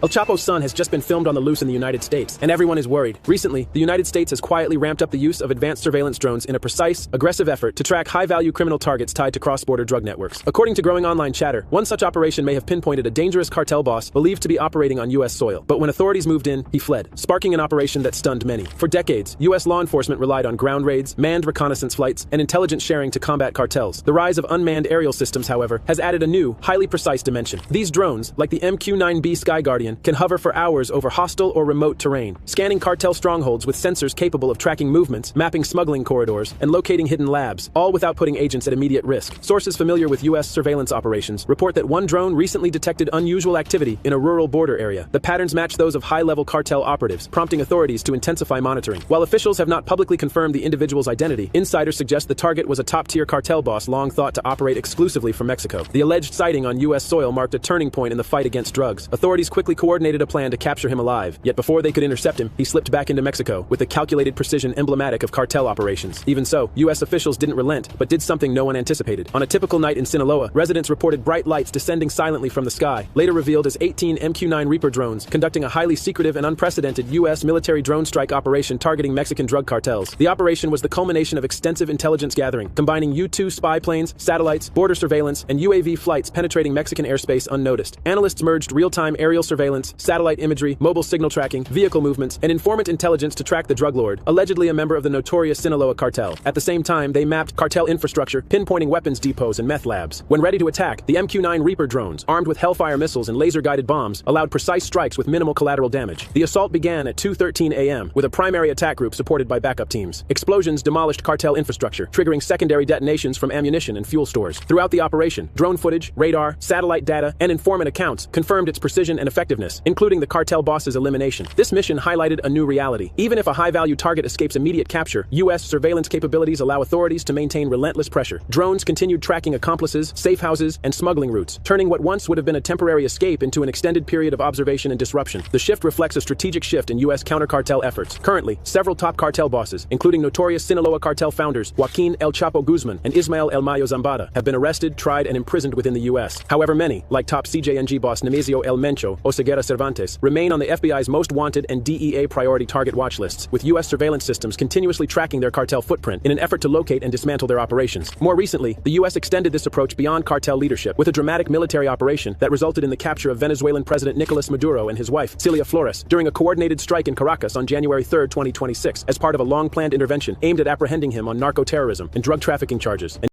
El Chapo's son has just been filmed on the loose in the United States, and everyone is worried. Recently, the United States has quietly ramped up the use of advanced surveillance drones in a precise, aggressive effort to track high-value criminal targets tied to cross-border drug networks. According to growing online chatter, one such operation may have pinpointed a dangerous cartel boss believed to be operating on U.S. soil. But when authorities moved in, he fled, sparking an operation that stunned many. For decades, U.S. law enforcement relied on ground raids, manned reconnaissance flights, and intelligence sharing to combat cartels. The rise of unmanned aerial systems, however, has added a new, highly precise dimension. These drones, like the MQ-9B Sky Guardian, can hover for hours over hostile or remote terrain, scanning cartel strongholds with sensors capable of tracking movements, mapping smuggling corridors, and locating hidden labs, all without putting agents at immediate risk. Sources familiar with U.S. surveillance operations report that one drone recently detected unusual activity in a rural border area. The patterns match those of high-level cartel operatives, prompting authorities to intensify monitoring. While officials have not publicly confirmed the individual's identity, insiders suggest the target was a top-tier cartel boss long thought to operate exclusively from Mexico. The alleged sighting on U.S. soil marked a turning point in the fight against drugs. Authorities quickly coordinated a plan to capture him alive, yet before they could intercept him, he slipped back into Mexico with the calculated precision emblematic of cartel operations. Even so, U.S. officials didn't relent, but did something no one anticipated. On a typical night in Sinaloa, residents reported bright lights descending silently from the sky, later revealed as 18 MQ-9 Reaper drones conducting a highly secretive and unprecedented U.S. military drone strike operation targeting Mexican drug cartels. The operation was the culmination of extensive intelligence gathering, combining U-2 spy planes, satellites, border surveillance, and UAV flights penetrating Mexican airspace unnoticed. Analysts merged real-time aerial surveillance, satellite imagery, mobile signal tracking, vehicle movements, and informant intelligence to track the drug lord, allegedly a member of the notorious Sinaloa cartel. At the same time, they mapped cartel infrastructure, pinpointing weapons depots and meth labs. When ready to attack, the MQ-9 Reaper drones, armed with Hellfire missiles and laser-guided bombs, allowed precise strikes with minimal collateral damage. The assault began at 2:13 a.m., with a primary attack group supported by backup teams. Explosions demolished cartel infrastructure, triggering secondary detonations from ammunition and fuel stores. Throughout the operation, drone footage, radar, satellite data, and informant accounts confirmed its precision and effectiveness, including the cartel boss's elimination. This mission highlighted a new reality. Even if a high-value target escapes immediate capture, U.S. surveillance capabilities allow authorities to maintain relentless pressure. Drones continued tracking accomplices, safe houses, and smuggling routes, turning what once would have been a temporary escape into an extended period of observation and disruption. The shift reflects a strategic shift in U.S. counter-cartel efforts. Currently, several top cartel bosses, including notorious Sinaloa cartel founders Joaquin El Chapo Guzman and Ismael El Mayo Zambada, have been arrested, tried, and imprisoned within the U.S. However, many, like top CJNG boss Nemesio El Mencho or Ceguera Cervantes, remain on the FBI's most wanted and DEA priority target watch lists, with U.S. surveillance systems continuously tracking their cartel footprint in an effort to locate and dismantle their operations. More recently, the U.S. extended this approach beyond cartel leadership with a dramatic military operation that resulted in the capture of Venezuelan President Nicolas Maduro and his wife, Celia Flores, during a coordinated strike in Caracas on January 3, 2026, as part of a long-planned intervention aimed at apprehending him on narco-terrorism and drug trafficking charges.